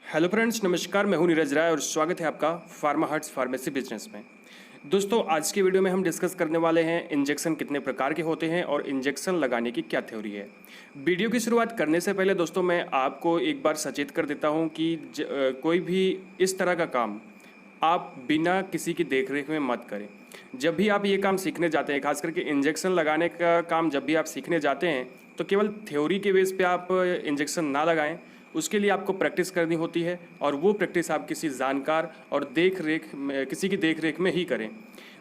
Hello friends, नमस्कार। मैं हूं नीरज राय और स्वागत है आपका फार्मा हट्स फार्मेसी बिजनेस में। दोस्तों, आज की वीडियो में हम डिस्कस करने वाले हैं इंजेक्शन कितने प्रकार के होते हैं और इंजेक्शन लगाने की क्या थ्योरी है। वीडियो की शुरुआत करने से पहले दोस्तों मैं आपको एक बार सचेत कर देता हूं कि कोई भी इस तरह का काम आप बिना किसी की देखरेख में मत करें। जब भी आप ये काम सीखने जाते हैं, खास करके इंजेक्शन लगाने का काम जब भी आप सीखने जाते हैं, तो केवल थ्योरी के बेस पे आप इंजेक्शन ना लगाएं। उसके लिए आपको प्रैक्टिस करनी होती है और वो प्रैक्टिस आप किसी जानकार और किसी की देख रेख में ही करें।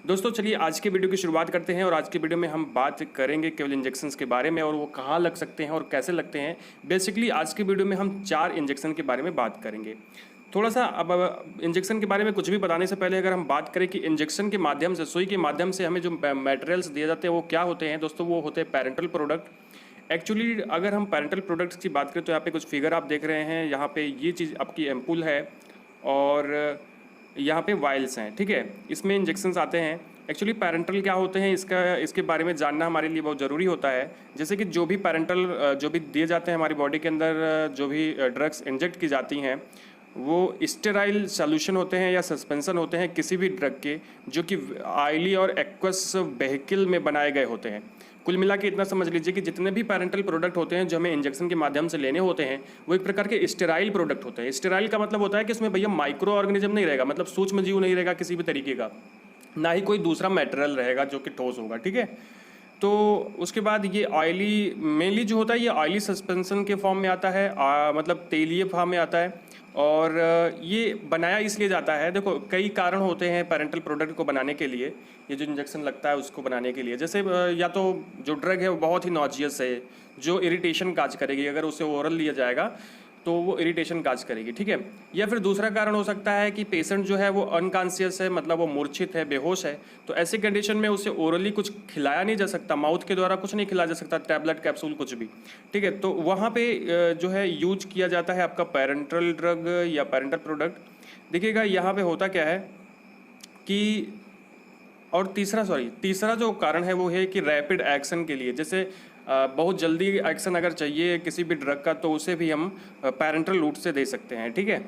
दोस्तों, चलिए आज के वीडियो की शुरुआत करते हैं और आज के वीडियो में हम बात करेंगे केवल इंजेक्शन्स के बारे में और वो कहाँ लग सकते हैं और कैसे लगते हैं। बेसिकली आज के वीडियो में हम 4 इंजेक्शन के बारे में बात करेंगे। थोड़ा सा अब इंजेक्शन के बारे में कुछ भी बताने से पहले अगर हम बात करें कि इंजेक्शन के माध्यम से, सुई के माध्यम से हमें जो मटेरियल्स दिए जाते हैं वो क्या होते हैं दोस्तों, वो होते हैं पेरेंटल प्रोडक्ट। एक्चुअली अगर हम पेरेंटल प्रोडक्ट्स की बात करें तो यहाँ पे कुछ फिगर आप देख रहे हैं। यहाँ पे ये चीज़ आपकी एम्पुल है और यहाँ पे वाइल्स हैं, ठीक है। इसमें इंजेक्शन्स आते हैं। एक्चुअली पेरेंटल क्या होते हैं इसके बारे में जानना हमारे लिए बहुत ज़रूरी होता है। जैसे कि जो भी पेरेंटल जो भी दिए जाते हैं हमारी बॉडी के अंदर, जो भी ड्रग्स इंजेक्ट की जाती हैं, वो स्टेराइल सॉल्यूशन होते हैं या सस्पेंशन होते हैं किसी भी ड्रग के, जो कि ऑयली और एक्वस वेहिकल में बनाए गए होते हैं। कुल मिला के इतना समझ लीजिए कि जितने भी पेरेंटल प्रोडक्ट होते हैं जो हमें इंजेक्शन के माध्यम से लेने होते हैं, वो एक प्रकार के स्टेराइल प्रोडक्ट होते हैं। स्टेराइल का मतलब होता है कि उसमें भैया माइक्रो ऑर्गेनिज्म नहीं रहेगा, मतलब सूक्ष्म जीव नहीं रहेगा किसी भी तरीके का, ना ही कोई दूसरा मटेरियल रहेगा जो कि ठोस होगा, ठीक है। तो उसके बाद ये ऑयली मेनली जो होता है ये ऑयली सस्पेंशन के फॉर्म में आता है, मतलब तेलीय फॉर्म में आता है। और ये बनाया इसलिए जाता है, देखो कई कारण होते हैं पेरेंटल प्रोडक्ट को बनाने के लिए, ये जो इंजेक्शन लगता है उसको बनाने के लिए। जैसे या तो जो ड्रग है वो बहुत ही नॉजियस है, जो इरिटेशन काज करेगी, अगर उसे ओरल लिया जाएगा तो वो इरिटेशन काज करेगी, ठीक है। या फिर दूसरा कारण हो सकता है कि पेशेंट जो है वो अनकॉन्शियस है, मतलब वो मूर्छित है, बेहोश है। तो ऐसी कंडीशन में उसे ओरली कुछ खिलाया नहीं जा सकता, माउथ के द्वारा कुछ नहीं खिलाया जा सकता, टैबलेट कैप्सूल कुछ भी, ठीक है। तो वहाँ पे जो है यूज किया जाता है आपका पेरेंटल ड्रग या पेरेंटल प्रोडक्ट। देखिएगा यहाँ पे होता क्या है कि, और तीसरा जो कारण है वो है कि रैपिड एक्शन के लिए, जैसे बहुत जल्दी एक्शन अगर चाहिए किसी भी ड्रग का तो उसे भी हम पेरेंटल रूट से दे सकते हैं, ठीक है।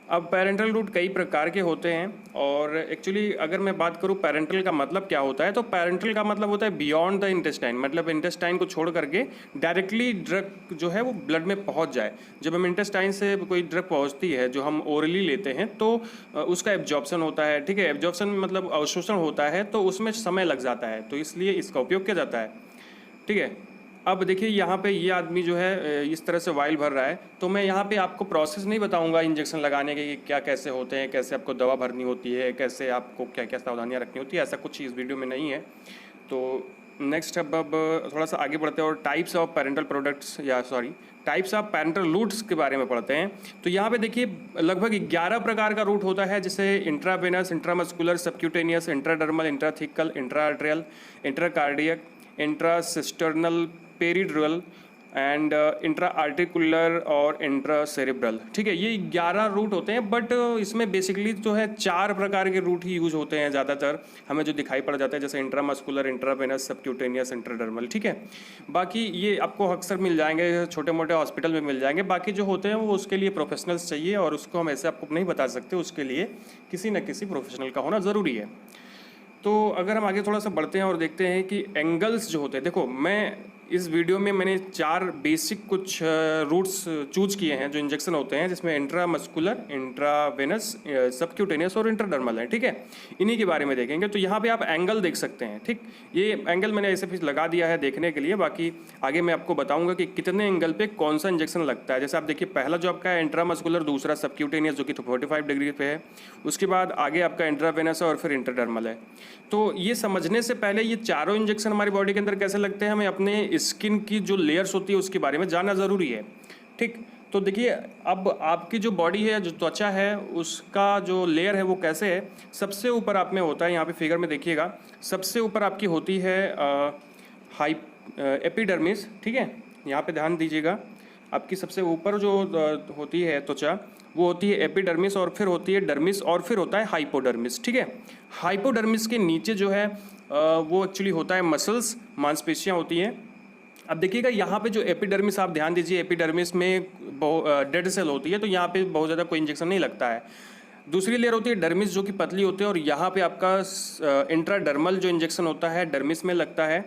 अब पेरेंटल रूट कई प्रकार के होते हैं और एक्चुअली अगर मैं बात करूं पेरेंटल का मतलब क्या होता है, तो पेरेंटल का मतलब होता है बियॉन्ड द इंटेस्टाइन, मतलब इंटेस्टाइन को छोड़ करके डायरेक्टली ड्रग जो है वो ब्लड में पहुंच जाए। जब हम इंटेस्टाइन से कोई ड्रग पहुंचती है जो हम ओरली लेते हैं तो उसका एब्जॉर्प्शन होता है, ठीक है। एब्जॉर्प्शन मतलब अवशोषण होता है, तो उसमें समय लग जाता है, तो इसलिए इसका उपयोग किया जाता है, ठीक है। अब देखिए यहाँ पे ये आदमी जो है इस तरह से वाइल भर रहा है, तो मैं यहाँ पे आपको प्रोसेस नहीं बताऊंगा इंजेक्शन लगाने के, क्या कैसे होते हैं, कैसे आपको दवा भरनी होती है, कैसे आपको क्या क्या सावधानियाँ रखनी होती है, ऐसा कुछ इस वीडियो में नहीं है। तो नेक्स्ट अब थोड़ा सा आगे बढ़ते हैं और types of parental products types of parental roots के बारे में पढ़ते हैं। तो यहाँ पे देखिए लगभग 11 प्रकार का रूट होता है, जैसे intravenous, intramuscular, subcutaneous, intradermal, intrathecal, intraarterial, intracardiac, intracisternal, peridural and intra articular और इंट्रा सेरेब्रल, ठीक है। ये 11 रूट होते हैं, बट इसमें बेसिकली जो है 4 प्रकार के रूट ही यूज होते हैं ज़्यादातर, हमें जो दिखाई पड़ जाता है, जैसे इंट्रामस्कुलर, इंट्रावेनस, सबक्यूटेनियस, इंट्राडर्मल, ठीक है। बाकी ये आपको अक्सर मिल जाएंगे, छोटे मोटे हॉस्पिटल में मिल जाएंगे। बाकी जो होते हैं वो उसके लिए प्रोफेशनल्स चाहिए और उसको हम ऐसे आपको नहीं बता सकते, उसके लिए किसी न किसी प्रोफेशनल का होना ज़रूरी है। तो अगर हम आगे थोड़ा सा बढ़ते हैं और देखते हैं कि एंगल्स जो होते हैं, देखो मैं इस वीडियो में मैंने 4 बेसिक कुछ रूट्स चूज किए हैं जो इंजेक्शन होते हैं, जिसमें इंट्रामस्कुलर, इंट्रावेनस, सबक्यूटेनियस और इंट्राडर्मल है, ठीक है। इन्हीं के बारे में देखेंगे। तो यहाँ पे आप एंगल देख सकते हैं, ठीक। ये एंगल मैंने ऐसे फिर लगा दिया है देखने के लिए, बाकी आगे मैं आपको बताऊंगा कि कितने एंगल पे कौन सा इंजेक्शन लगता है। जैसे आप देखिए पहला जो आपका है इंट्रामस्कुलर, दूसरा सबक्यूटेनियस जो कि 45 डिग्री पे है, उसके बाद आगे आपका इंट्रावेनस है और फिर इंट्राडर्मल है। तो ये समझने से पहले ये चारों इंजेक्शन हमारी बॉडी के अंदर कैसे लगते हैं, हमें अपने स्किन की जो लेयर्स होती है उसके बारे में जानना ज़रूरी है, ठीक। तो देखिए अब आपकी जो बॉडी है, जो त्वचा है, उसका जो लेयर है वो कैसे है। सबसे ऊपर आप में होता है, यहाँ पे फिगर में देखिएगा, सबसे ऊपर आपकी होती है एपिडर्मिस, ठीक है। यहाँ पे ध्यान दीजिएगा, आपकी सबसे ऊपर जो होती है त्वचा वो होती है एपिडर्मिस, और फिर होती है डर्मिस, और फिर होता है हाइपोडर्मिस, ठीक है। हाइपोडर्मिस के नीचे जो है वो एक्चुअली होता है मसल्स, मांसपेशियाँ होती हैं। अब देखिएगा यहाँ पे जो एपिडर्मिस, आप ध्यान दीजिए, एपिडर्मिस में डेड सेल होती है, तो यहाँ पे बहुत ज़्यादा कोई इंजेक्शन नहीं लगता है। दूसरी लेयर होती है डर्मिस, जो कि पतली होती है, और यहाँ पे आपका इंट्राडर्मल जो इंजेक्शन होता है डर्मिस में लगता है,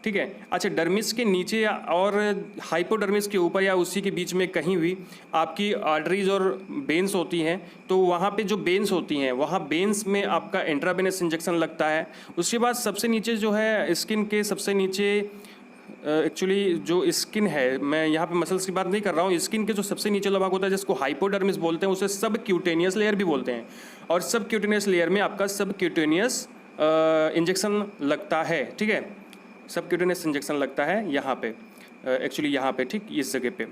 ठीक है। अच्छा, डर्मिस के नीचे और हाइपोडर्मिस के ऊपर या उसी के बीच में कहीं भी आपकी आर्टरीज और वेन्स होती हैं, तो वहाँ पे जो वेन्स होती हैं वहाँ वेन्स में आपका इंट्रावेनस इंजेक्शन लगता है। उसके बाद सबसे नीचे जो है स्किन के सबसे नीचे, एक्चुअली जो स्किन है, मैं यहाँ पे मसल्स की बात नहीं कर रहा हूँ, स्किन के जो सबसे नीचे वाला भाग होता है जिसको हाइपोडर्मिस बोलते हैं, उसे सब क्यूटेनियस लेयर भी बोलते हैं। और सब क्यूटेनियस लेयर में आपका सब क्यूटेनियस इंजेक्शन लगता है, ठीक है। सब क्यूटेनियस इंजेक्शन लगता है यहाँ पे, एक्चुअली यहाँ पे, ठीक इस जगह पे।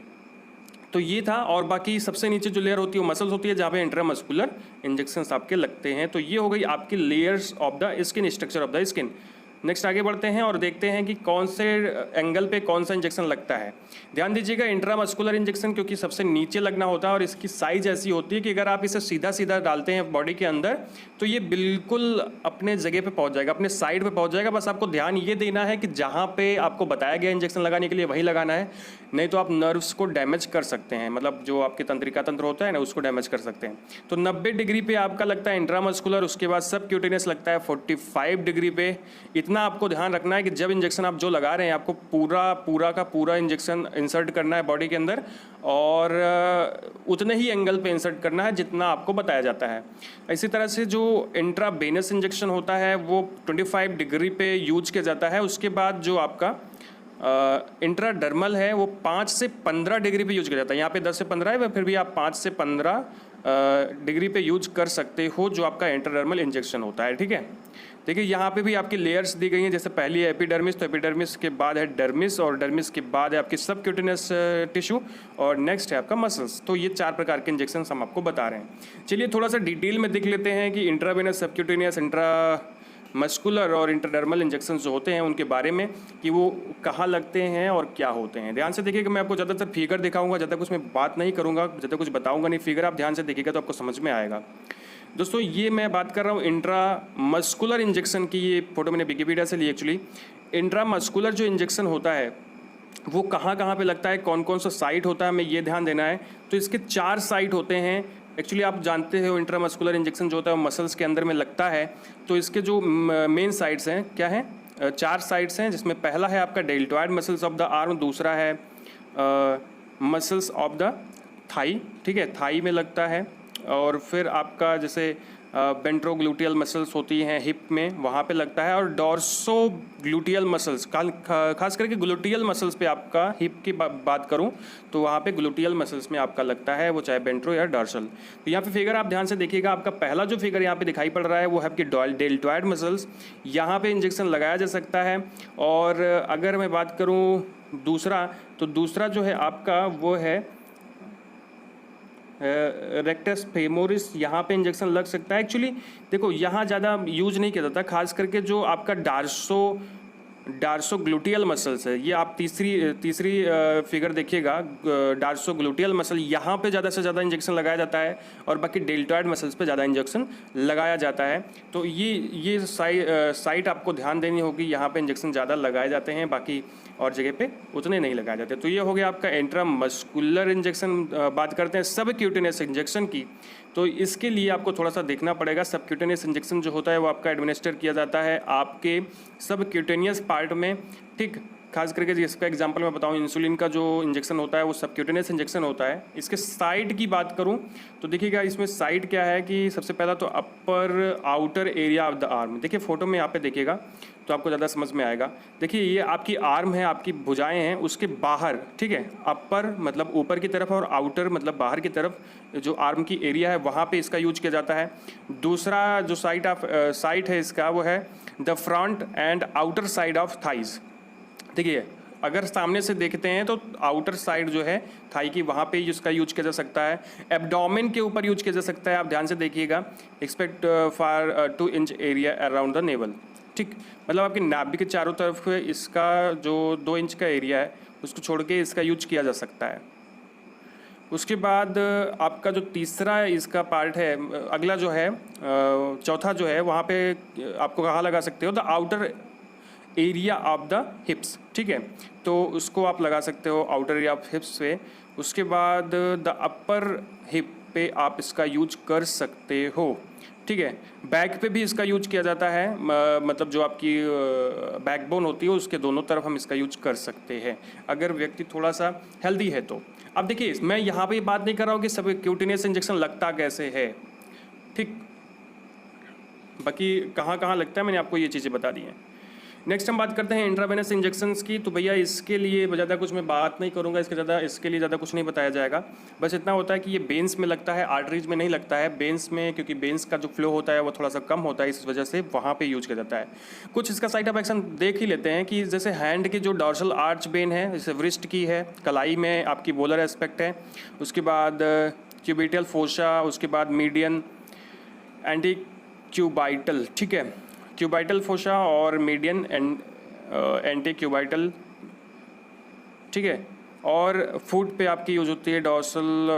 तो ये था। और बाकी सबसे नीचे जो लेयर होती है वो मसल्स होती है, जहाँ पे इंट्रामस्कुलर इंजेक्शंस आपके लगते हैं। तो ये हो गई आपकी layers of the skin, structure of the skin. Next आगे बढ़ते हैं और देखते हैं कि कौन से एंगल पे कौन सा इंजेक्शन लगता है। ध्यान दीजिएगा, इंट्रामस्कुलर इंजेक्शन क्योंकि सबसे नीचे लगना होता है और इसकी साइज ऐसी होती है कि अगर आप इसे सीधा सीधा डालते हैं बॉडी के अंदर तो ये बिल्कुल अपने जगह पे पहुंच जाएगा, अपने साइड पे पहुंच जाएगा। बस आपको ध्यान ये देना है कि जहाँ पे आपको बताया गया इंजेक्शन लगाने के लिए वही लगाना है, नहीं तो आप नर्व्स को डैमेज कर सकते हैं, मतलब जो आपके तंत्रिका तंत्र होता है ना उसको डैमेज कर सकते हैं। तो 90 डिग्री पे आपका लगता है इंट्रामस्कुलर, उसके बाद सब क्यूटेनियस लगता है 45 डिग्री पे। इतना आपको ध्यान रखना है कि जब इंजेक्शन आप जो लगा रहे हैं आपको पूरा का पूरा इंजेक्शन इंसर्ट करना है बॉडी के अंदर, और उतने ही एंगल पे इंसर्ट करना है जितना आपको बताया जाता है। इसी तरह से जो इंट्रावेनस इंजेक्शन होता है वो 25 डिग्री पे यूज किया जाता है। उसके बाद जो आपका इंट्राडर्मल है वो 5 से 15 डिग्री पे यूज किया जाता है। यहाँ पे 10 से 15 है, फिर भी आप 5 से 15 डिग्री पे यूज कर सकते हो जो आपका इंट्राडर्मल इंजेक्शन होता है, ठीक है। देखिए यहाँ पे भी आपकी लेयर्स दी गई हैं, जैसे पहली है एपिडर्मिस, तो एपिडर्मिस के बाद है डर्मिस, और डर्मिस के बाद है आपकी सबक्यूटेनियस टिश्यू, और नेक्स्ट है आपका मसल्स। तो ये 4 प्रकार के इंजेक्शन हम आपको बता रहे हैं। चलिए थोड़ा सा डिटेल में देख लेते हैं कि इंट्रावेनस, सबक्यूटेनियस, मस्कुलर और इंट्राडर्मल इंजेक्शन जो होते हैं उनके बारे में, कि वो कहाँ लगते हैं और क्या होते हैं। ध्यान से देखिएगा, मैं आपको ज़्यादातर फिगर दिखाऊंगा, ज़्यादा कुछ मैं बात नहीं करूँगा, ज़्यादा कुछ बताऊँगा नहीं। फिगर आप ध्यान से देखिएगा तो आपको समझ में आएगा। दोस्तों ये मैं बात कर रहा हूँ इंट्रामस्कुलर इंजेक्शन की, ये फोटो मैंने विकिपीडिया से ली एक्चुअली। इंट्रामस्कुलर जो इंजेक्शन होता है वो कहाँ कहाँ पे लगता है, कौन कौन सा साइट होता है, हमें ये ध्यान देना है। तो इसके 4 साइट होते हैं। एक्चुअली आप जानते हो इंट्रामस्कुलर इंजेक्शन जो होता है वो मसल्स के अंदर में लगता है। तो इसके जो मेन साइट्स हैं क्या हैं, 4 साइट्स हैं, जिसमें पहला है आपका deltoid muscles of the arm, दूसरा है मसल्स ऑफ द थाई, ठीक है, थाई में लगता है। और फिर आपका जैसे वेंट्रोग्लूटियल मसल्स होती हैं हिप में, वहाँ पे लगता है। और डॉर्सो ग्लूटियल मसल्स, खास करके ग्लूटियल मसल्स पे आपका, हिप की बात करूँ तो वहाँ पे ग्लूटियल मसल्स में आपका लगता है, वो चाहे वेंट्रो या डॉर्सल। तो यहाँ पे फिगर आप ध्यान से देखिएगा, आपका पहला जो फिगर यहाँ पे दिखाई पड़ रहा है वो है आपकी डेल्टॉइड मसल्स, यहाँ पे इंजेक्शन लगाया जा सकता है। और अगर मैं बात करूँ दूसरा, तो दूसरा जो है आपका वो है रेक्टस फेमोरिस, यहाँ पे इंजेक्शन लग सकता है। एक्चुअली देखो यहाँ ज़्यादा यूज नहीं किया जाता, खास करके जो आपका डार्सोग्लूटियल मसल्स है, ये आप तीसरी फिगर देखिएगा, डार्सोग्लूटियल मसल, यहाँ पे ज़्यादा से ज़्यादा इंजेक्शन लगाया जाता है, और बाकी डेल्टॉइड मसल्स पे ज़्यादा इंजेक्शन लगाया जाता है। तो ये साइट आपको ध्यान देनी होगी, यहाँ पे इंजेक्शन ज़्यादा लगाए जाते हैं, बाकी और जगह पे उतने नहीं लगाए जाते। तो ये हो गया आपका इंट्रामस्कुलर इंजेक्शन। बात करते हैं सबक्यूटेनियस इंजेक्शन की, तो इसके लिए आपको थोड़ा सा देखना पड़ेगा। सबक्यूटेनियस इंजेक्शन जो होता है वो आपका एडमिनिस्टर किया जाता है आपके सबक्यूटेनियस पार्ट में, ठीक। खास करके जिसका एग्जांपल मैं बताऊं, इंसुलिन का जो इंजेक्शन होता है वो सबक्यूटेनियस इंजेक्शन होता है। इसके साइट की बात करूं तो देखिएगा इसमें साइट क्या है कि सबसे पहला तो upper outer area of the arm. देखिए फोटो में यहाँ पे देखिएगा तो आपको ज़्यादा समझ में आएगा। देखिए ये आपकी आर्म है, आपकी भुजाएं हैं, उसके बाहर, ठीक है, अपर मतलब ऊपर की तरफ और आउटर मतलब बाहर की तरफ जो आर्म की एरिया है वहाँ पे इसका यूज किया जाता है। दूसरा जो साइट है इसका वो है the front end outer side of thighs. देखिए अगर सामने से देखते हैं तो आउटर साइड जो है थाई की, वहाँ पे इसका यूज किया जा सकता है। एब्डोमेन के ऊपर यूज किया जा सकता है, आप ध्यान से देखिएगा। Expect for 2 inch area around the naval, ठीक, मतलब आपकी नाभि के चारों तरफ इसका जो 2 इंच का एरिया है उसको छोड़ के इसका यूज किया जा सकता है। उसके बाद आपका जो तीसरा इसका पार्ट है, अगला जो है चौथा जो है, वहाँ पे आपको कहाँ लगा सकते हो, the outer area of the हिप्स, ठीक है। तो उसको आप लगा सकते हो आउटर एरिया ऑफ हिप्स पे। उसके बाद द अपर हिप पे आप इसका यूज कर सकते हो, ठीक है। बैक पे भी इसका यूज किया जाता है, मतलब जो आपकी बैकबोन होती है उसके दोनों तरफ हम इसका यूज कर सकते हैं अगर व्यक्ति थोड़ा सा हेल्दी है तो। अब देखिए, मैं यहाँ पे बात नहीं कर रहा हूँ कि सब क्यूटेनियस इंजेक्शन लगता कैसे है, ठीक, बाकी कहाँ कहाँ लगता है मैंने आपको ये चीज़ें बता दी हैं। नेक्स्ट हम बात करते हैं इंट्रावेनस इंजेक्शंस की। तो भैया इसके लिए ज़्यादा कुछ मैं बात नहीं करूँगा, इसके लिए ज़्यादा कुछ नहीं बताया जाएगा। बस इतना होता है कि ये बेन्स में लगता है, आर्टरीज में नहीं लगता है। बेन्स में, क्योंकि बेन्स का जो फ्लो होता है वो थोड़ा सा कम होता है, इस वजह से वहाँ पे यूज किया जाता है। कुछ इसका साइड ऑफ एक्शन देख ही लेते हैं कि जैसे हैंड की जो डॉर्सल आर्च बेन है, जैसे व्रिस्ट की है, कलाई में आपकी वोलर एस्पेक्ट है, उसके बाद क्यूबिटल फोशा, उसके बाद मीडियन एंटी क्यूबाइटल, ठीक है, क्यूबाइटल फोशा और मीडियन एंटी क्यूबाइटल, ठीक है। और फुट पे आपकी यूज़ होती है डॉर्सल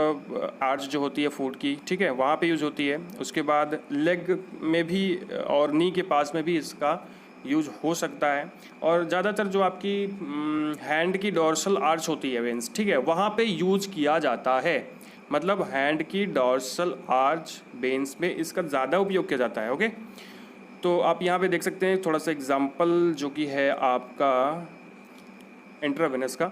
आर्च जो होती है फुट की, ठीक है, वहाँ पे यूज़ होती है। उसके बाद लेग में भी और नी के पास में भी इसका यूज हो सकता है। और ज़्यादातर जो आपकी हैंड की डॉर्सल आर्च होती है वेंस, ठीक है, वहाँ पे यूज किया जाता है। मतलब हैंड की डॉर्सल आर्च बेन्स में इसका ज़्यादा उपयोग किया जाता है, ओके। तो आप यहाँ पे देख सकते हैं थोड़ा सा एग्जांपल जो कि है आपका इंट्रावेनस का।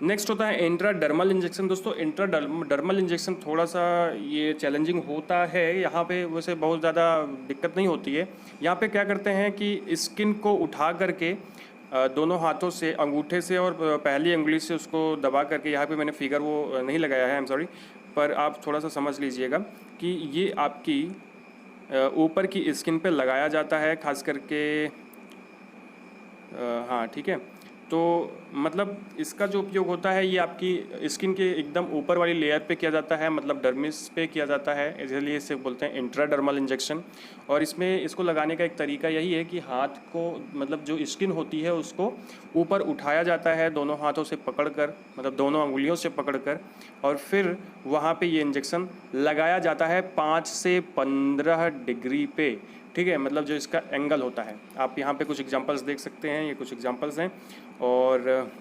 नेक्स्ट होता है इंट्राडर्मल इंजेक्शन। दोस्तों इंट्राडर्मल इंजेक्शन थोड़ा सा ये चैलेंजिंग होता है, यहाँ पे वैसे बहुत ज़्यादा दिक्कत नहीं होती है। यहाँ पे क्या करते हैं कि स्किन को उठा करके दोनों हाथों से, अंगूठे से और पहली उंगली से उसको दबा करके, यहाँ पे मैंने फिगर वो नहीं लगाया है, आई एम सॉरी, पर आप थोड़ा सा समझ लीजिएगा कि ये आपकी ऊपर की स्किन पे लगाया जाता है, खास करके हाँ, ठीक है। तो मतलब इसका जो उपयोग होता है ये आपकी स्किन के एकदम ऊपर वाली लेयर पे किया जाता है, मतलब डर्मिस पे किया जाता है, इसलिए इसे बोलते हैं इंट्राडर्मल इंजेक्शन। और इसमें इसको लगाने का एक तरीका यही है कि हाथ को, मतलब जो स्किन होती है उसको ऊपर उठाया जाता है दोनों हाथों से पकड़कर, मतलब दोनों अंगुलियों से पकड़कर, और फिर वहाँ पे ये इंजेक्शन लगाया जाता है 5 से 15 डिग्री पे, ठीक है, मतलब जो इसका एंगल होता है। आप यहाँ पे कुछ एग्जांपल्स देख सकते हैं, ये कुछ एग्जांपल्स हैं। और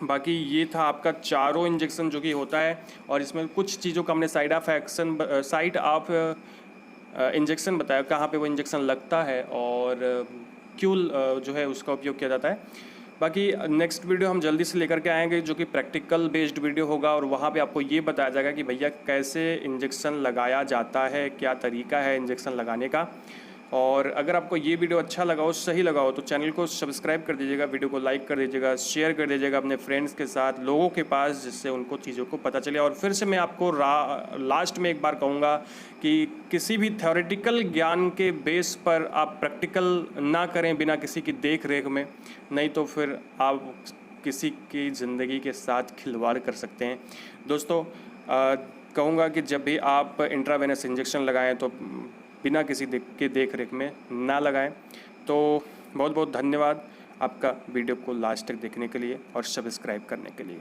बाकी ये था आपका चारों इंजेक्शन जो कि होता है। और इसमें कुछ चीज़ों का हमने साइड ऑफ इंजेक्शन बताया, कहाँ पे वो इंजेक्शन लगता है और क्यों जो है उसका उपयोग किया जाता है। बाकी नेक्स्ट वीडियो हम जल्दी से लेकर के आएंगे जो कि प्रैक्टिकल बेस्ड वीडियो होगा, और वहाँ पे आपको ये बताया जाएगा कि भैया कैसे इंजेक्शन लगाया जाता है, क्या तरीका है इंजेक्शन लगाने का। और अगर आपको ये वीडियो अच्छा लगा हो, सही लगा हो, तो चैनल को सब्सक्राइब कर दीजिएगा, वीडियो को लाइक कर दीजिएगा, शेयर कर दीजिएगा अपने फ्रेंड्स के साथ, लोगों के पास, जिससे उनको चीज़ों को पता चले। और फिर से मैं आपको लास्ट में एक बार कहूँगा कि किसी भी थ्योरेटिकल ज्ञान के बेस पर आप प्रैक्टिकल ना करें बिना किसी की देख रेख में, नहीं तो फिर आप किसी की ज़िंदगी के साथ खिलवाड़ कर सकते हैं। दोस्तों कहूँगा कि जब भी आप इंट्रावेनस इंजेक्शन लगाएं तो बिना किसी के देख रेख में ना लगाएं। तो बहुत बहुत धन्यवाद आपका वीडियो को लास्ट तक देखने के लिए और सब्सक्राइब करने के लिए।